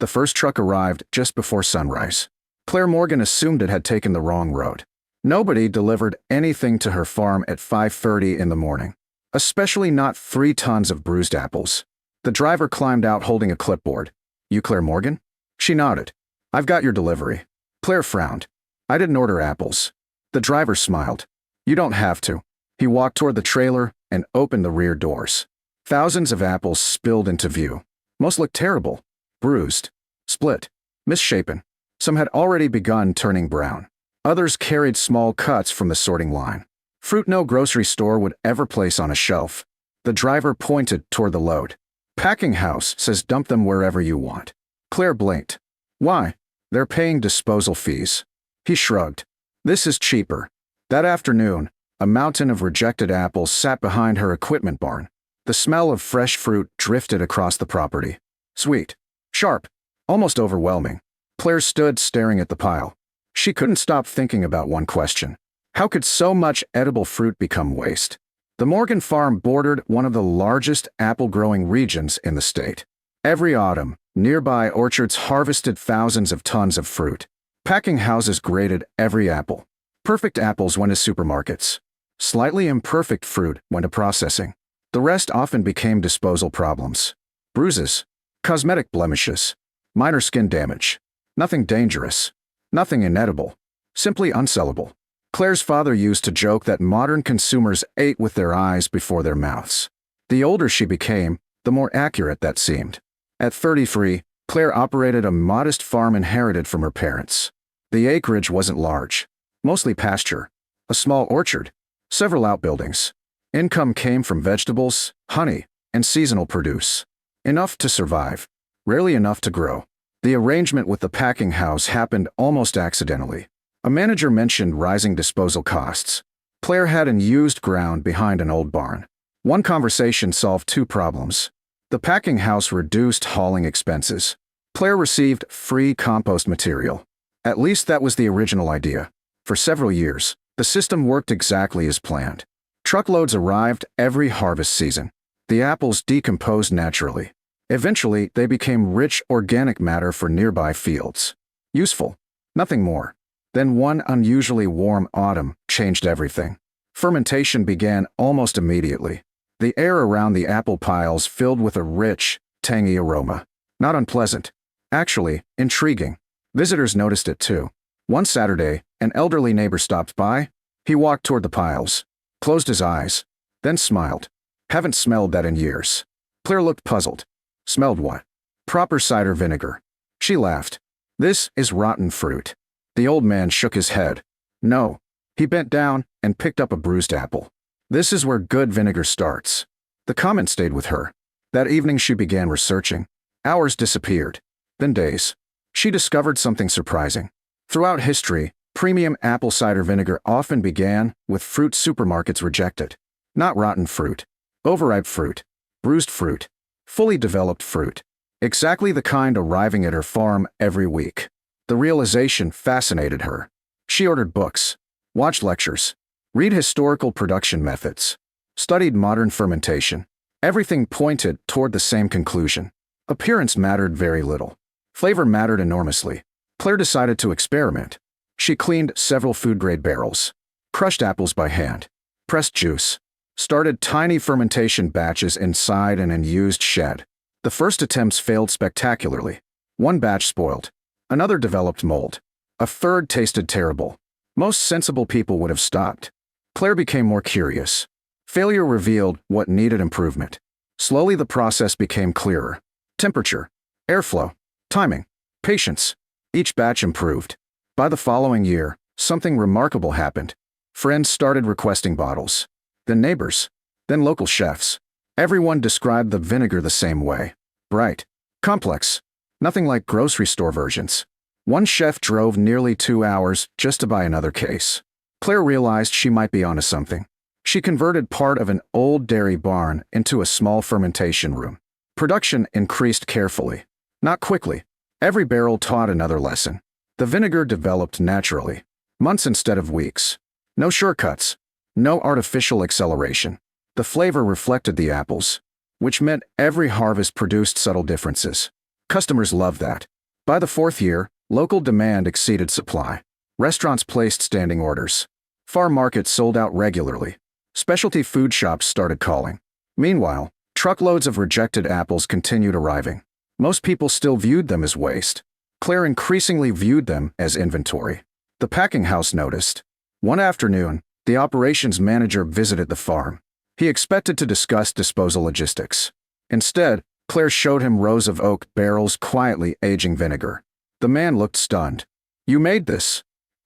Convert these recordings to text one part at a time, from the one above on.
The first truck arrived just before sunrise. Claire Morgan assumed it had taken the wrong road. Nobody delivered anything to her farm at 5:30 in the morning, especially not 3 tons of bruised apples. The driver climbed out holding a clipboard. "You Claire Morgan?" She nodded. "I've got your delivery." Claire frowned. "I didn't order apples." The driver smiled. "You don't have to." He walked toward the trailer and opened the rear doors. Thousands of apples spilled into view. Most looked terrible, bruised, split, misshapen. Some had already begun turning brown. Others carried small cuts from the sorting line. Fruit no grocery store would ever place on a shelf. The driver pointed toward the load. "Packing house says dump them wherever you want." Claire blinked. "Why?" "They're paying disposal fees." He shrugged. "This is cheaper." That afternoon, a mountain of rejected apples sat behind her equipment barn. The smell of fresh fruit drifted across the property. Sweet, sharp, almost overwhelming. Claire stood staring at the pile. She couldn't stop thinking about one question. How could so much edible fruit become waste? The Morgan farm bordered one of the largest apple-growing regions in the state. Every autumn, nearby orchards harvested thousands of tons of fruit. Packing houses graded every apple. Perfect apples went to supermarkets. Slightly imperfect fruit went to processing. The rest often became disposal problems. Bruises, cosmetic blemishes, minor skin damage. Nothing dangerous. Nothing inedible. Simply unsellable. Claire's father used to joke that modern consumers ate with their eyes before their mouths. The older she became, the more accurate that seemed. At 33, Claire operated a modest farm inherited from her parents. The acreage wasn't large. Mostly pasture. A small orchard. Several outbuildings. Income came from vegetables, honey, and seasonal produce. Enough to survive. Rarely enough to grow. The arrangement with the packing house happened almost accidentally. A manager mentioned rising disposal costs. Claire had an used ground behind an old barn. One conversation solved 2 problems. The packing house reduced hauling expenses. Claire received free compost material. At least that was the original idea. For several years, the system worked exactly as planned. Truckloads arrived every harvest season. The apples decomposed naturally. Eventually, they became rich organic matter for nearby fields. Useful. Nothing more. Then one unusually warm autumn changed everything. Fermentation began almost immediately. The air around the apple piles filled with a rich, tangy aroma. Not unpleasant. Actually, intriguing. Visitors noticed it too. One Saturday, an elderly neighbor stopped by. He walked toward the piles, closed his eyes, then smiled. "Haven't smelled that in years." Claire looked puzzled. "Smelled what?" "Proper cider vinegar." She laughed. "This is rotten fruit." The old man shook his head. "No." He bent down and picked up a bruised apple. "This is where good vinegar starts." The comment stayed with her. That evening she began researching. Hours disappeared. Then days. She discovered something surprising. Throughout history, premium apple cider vinegar often began with fruit supermarkets rejected. Not rotten fruit. Overripe fruit. Bruised fruit. Fully developed fruit. Exactly the kind arriving at her farm every week. The realization fascinated her. She ordered books, watched lectures, read historical production methods, studied modern fermentation. Everything pointed toward the same conclusion. Appearance mattered very little. Flavor mattered enormously. Claire decided to experiment. She cleaned several food-grade barrels, crushed apples by hand, pressed juice, started tiny fermentation batches inside an unused shed. The first attempts failed spectacularly. One batch spoiled. Another developed mold. A third tasted terrible. Most sensible people would have stopped. Claire became more curious. Failure revealed what needed improvement. Slowly the process became clearer. Temperature, airflow, timing, patience. Each batch improved. By the following year, something remarkable happened. Friends started requesting bottles. Then neighbors. Then local chefs. Everyone described the vinegar the same way. Bright. Complex. Nothing like grocery store versions. One chef drove nearly 2 hours just to buy another case. Claire realized she might be onto something. She converted part of an old dairy barn into a small fermentation room. Production increased carefully. Not quickly. Every barrel taught another lesson. The vinegar developed naturally. Months instead of weeks. No shortcuts. No artificial acceleration. The flavor reflected the apples, which meant every harvest produced subtle differences. Customers loved that. By the fourth year, local demand exceeded supply. Restaurants placed standing orders. Farm markets sold out regularly. Specialty food shops started calling. Meanwhile, truckloads of rejected apples continued arriving. Most people still viewed them as waste. Claire increasingly viewed them as inventory. The packing house noticed. One afternoon, the operations manager visited the farm. He expected to discuss disposal logistics. Instead, Claire showed him rows of oak barrels quietly aging vinegar. The man looked stunned. "You made this?"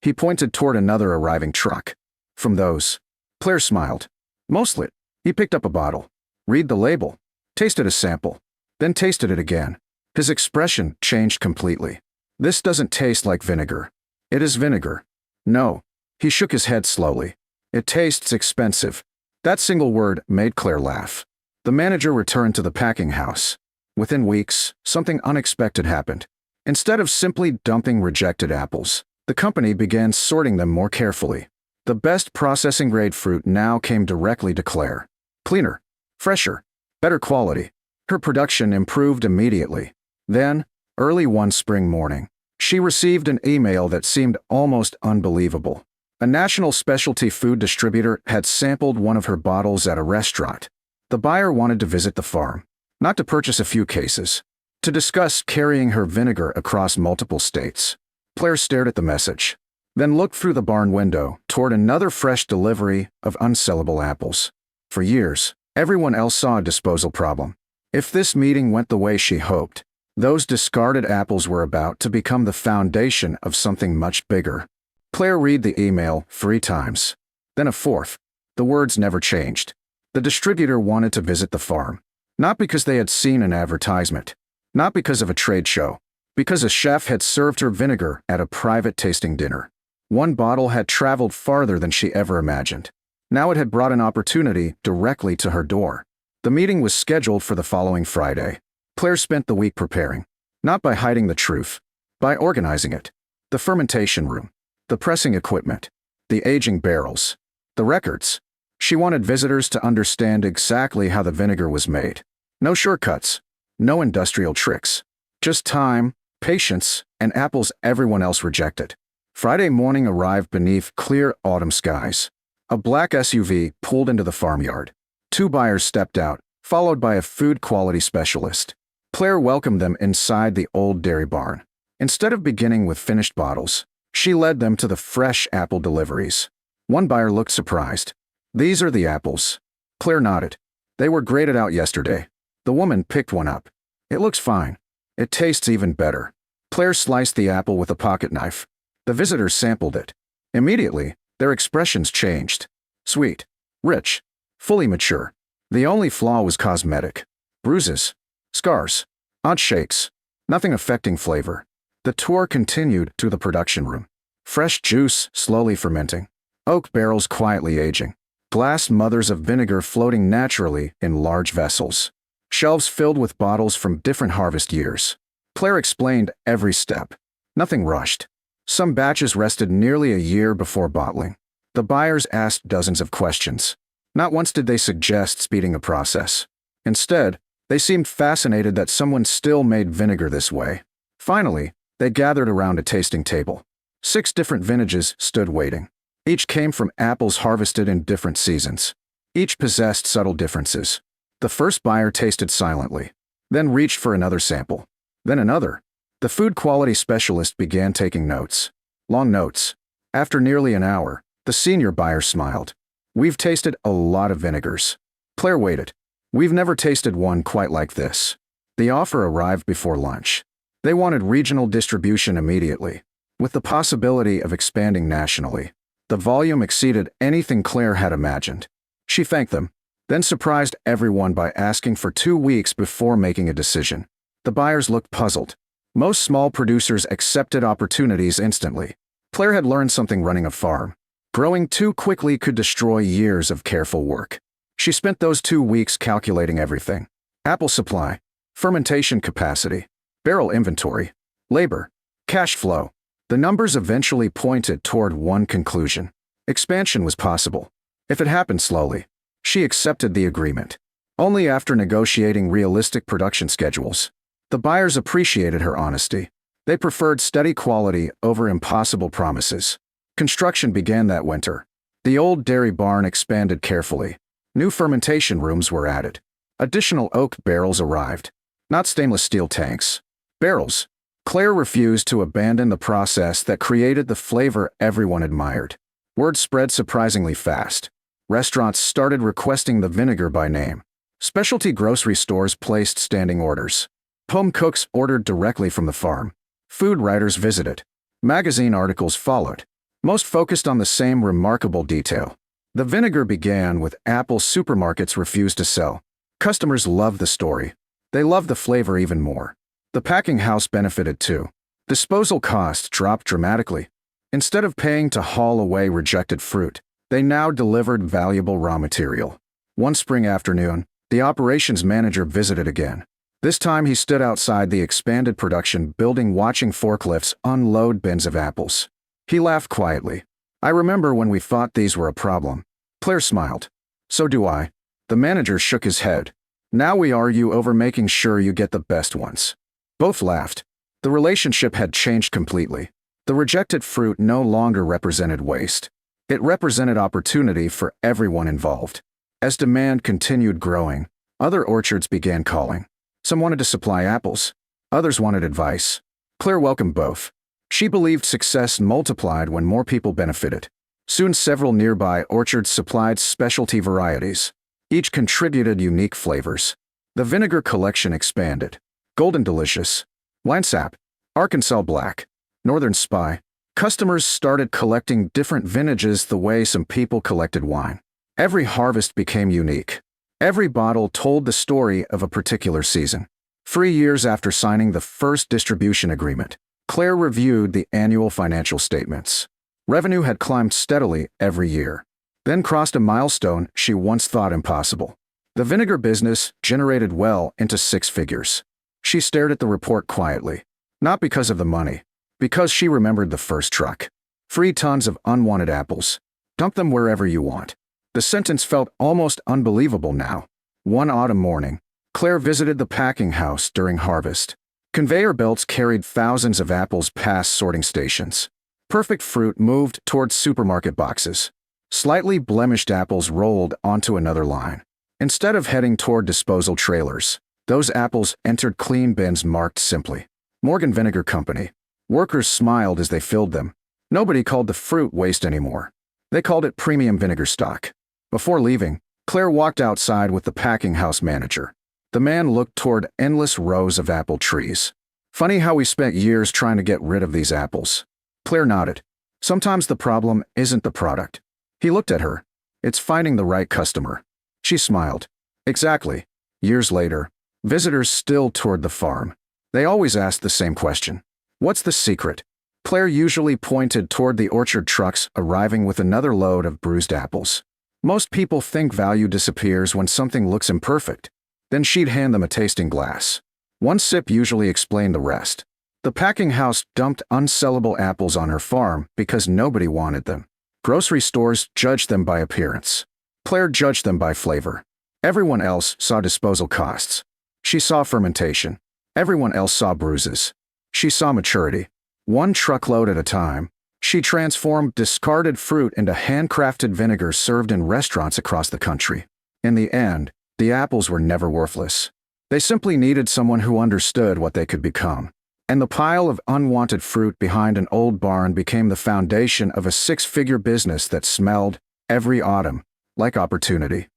He pointed toward another arriving truck. "From those." Claire smiled. "Mostly." He picked up a bottle. "Read the label." Tasted a sample. Then tasted it again. His expression changed completely. "This doesn't taste like vinegar." "It is vinegar." "No." He shook his head slowly. "It tastes expensive." That single word made Claire laugh. The manager returned to the packing house. Within weeks, something unexpected happened. Instead of simply dumping rejected apples, the company began sorting them more carefully. The best processing-grade fruit now came directly to Claire. Cleaner, fresher, better quality. Her production improved immediately. Then, early one spring morning, she received an email that seemed almost unbelievable. A national specialty food distributor had sampled one of her bottles at a restaurant. The buyer wanted to visit the farm, not to purchase a few cases, to discuss carrying her vinegar across multiple states. Claire stared at the message, then looked through the barn window toward another fresh delivery of unsellable apples. For years, everyone else saw a disposal problem. If this meeting went the way she hoped, those discarded apples were about to become the foundation of something much bigger. Claire read the email 3 times, then a fourth. The words never changed. The distributor wanted to visit the farm, not because they had seen an advertisement, not because of a trade show, because a chef had served her vinegar at a private tasting dinner. One bottle had traveled farther than she ever imagined. Now it had brought an opportunity directly to her door. The meeting was scheduled for the following Friday. Claire spent the week preparing, not by hiding the truth, by organizing it. The fermentation room, the pressing equipment, the aging barrels, the records. She wanted visitors to understand exactly how the vinegar was made. No shortcuts, no industrial tricks. Just time, patience, and apples everyone else rejected. Friday morning arrived beneath clear autumn skies. A black SUV pulled into the farmyard. 2 buyers stepped out, followed by a food quality specialist. Claire welcomed them inside the old dairy barn. Instead of beginning with finished bottles, she led them to the fresh apple deliveries. One buyer looked surprised. "These are the apples." Claire nodded. "They were graded out yesterday." The woman picked one up. "It looks fine. It tastes even better." Claire sliced the apple with a pocket knife. The visitors sampled it. Immediately, their expressions changed. Sweet, rich, fully mature. The only flaw was cosmetic. Bruises, scars, odd shakes, nothing affecting flavor. The tour continued to the production room. Fresh juice slowly fermenting. Oak barrels quietly aging. Glass mothers of vinegar floating naturally in large vessels. Shelves filled with bottles from different harvest years. Claire explained every step. Nothing rushed. Some batches rested nearly a year before bottling. The buyers asked dozens of questions. Not once did they suggest speeding the process. Instead, they seemed fascinated that someone still made vinegar this way. Finally, they gathered around a tasting table. 6 different vintages stood waiting. Each came from apples harvested in different seasons. Each possessed subtle differences. The first buyer tasted silently, then reached for another sample. Then another. The food quality specialist began taking notes. Long notes. After nearly an hour, the senior buyer smiled. "We've tasted a lot of vinegars." Claire waited. "We've never tasted one quite like this." The offer arrived before lunch. They wanted regional distribution immediately, with the possibility of expanding nationally. The volume exceeded anything Claire had imagined. She thanked them, then surprised everyone by asking for 2 weeks before making a decision. The buyers looked puzzled. Most small producers accepted opportunities instantly. Claire had learned something running a farm. Growing too quickly could destroy years of careful work. She spent those 2 weeks calculating everything: apple supply, fermentation capacity, barrel inventory, labor, cash flow. The numbers eventually pointed toward one conclusion: expansion was possible, if it happened slowly. She accepted the agreement. Only after negotiating realistic production schedules. The buyers appreciated her honesty. They preferred steady quality over impossible promises. Construction began that winter. The old dairy barn expanded carefully. New fermentation rooms were added. Additional oak barrels arrived. Not stainless steel tanks. Barrels. Claire refused to abandon the process that created the flavor everyone admired. Word spread surprisingly fast. Restaurants started requesting the vinegar by name. Specialty grocery stores placed standing orders. Home cooks ordered directly from the farm. Food writers visited. Magazine articles followed. Most focused on the same remarkable detail. The vinegar began with apples supermarkets refused to sell. Customers loved the story. They loved the flavor even more. The packing house benefited too. Disposal costs dropped dramatically. Instead of paying to haul away rejected fruit, they now delivered valuable raw material. One spring afternoon, the operations manager visited again. This time he stood outside the expanded production building watching forklifts unload bins of apples. He laughed quietly. "I remember when we thought these were a problem." Claire smiled. "So do I." The manager shook his head. "Now we argue over making sure you get the best ones." Both laughed. The relationship had changed completely. The rejected fruit no longer represented waste. It represented opportunity for everyone involved. As demand continued growing, other orchards began calling. Some wanted to supply apples. Others wanted advice. Claire welcomed both. She believed success multiplied when more people benefited. Soon several nearby orchards supplied specialty varieties. Each contributed unique flavors. The vinegar collection expanded. Golden Delicious, Winesap, Arkansas Black, Northern Spy. Customers started collecting different vintages the way some people collected wine. Every harvest became unique. Every bottle told the story of a particular season. 3 years after signing the first distribution agreement, Claire reviewed the annual financial statements. Revenue had climbed steadily every year, then crossed a milestone she once thought impossible. The vinegar business generated well into 6 figures. She stared at the report quietly, not because of the money, because she remembered the first truck. 3 tons of unwanted apples. Dump them wherever you want. The sentence felt almost unbelievable now. One autumn morning, Claire visited the packing house during harvest. Conveyor belts carried thousands of apples past sorting stations. Perfect fruit moved towards supermarket boxes. Slightly blemished apples rolled onto another line. Instead of heading toward disposal trailers, those apples entered clean bins marked simply, Morgan Vinegar Company. Workers smiled as they filled them. Nobody called the fruit waste anymore. They called it premium vinegar stock. Before leaving, Claire walked outside with the packing house manager. The man looked toward endless rows of apple trees. "Funny how we spent years trying to get rid of these apples." Claire nodded. "Sometimes the problem isn't the product." He looked at her. "It's finding the right customer." She smiled. "Exactly." Years later, visitors still toured the farm. They always asked the same question. "What's the secret?" Claire usually pointed toward the orchard trucks arriving with another load of bruised apples. Most people think value disappears when something looks imperfect. Then she'd hand them a tasting glass. One sip usually explained the rest. The packing house dumped unsellable apples on her farm because nobody wanted them. Grocery stores judged them by appearance. Claire judged them by flavor. Everyone else saw disposal costs. She saw fermentation. Everyone else saw bruises. She saw maturity. One truckload at a time, she transformed discarded fruit into handcrafted vinegar served in restaurants across the country. In the end, the apples were never worthless. They simply needed someone who understood what they could become. And the pile of unwanted fruit behind an old barn became the foundation of a 6-figure business that smelled, every autumn, like opportunity.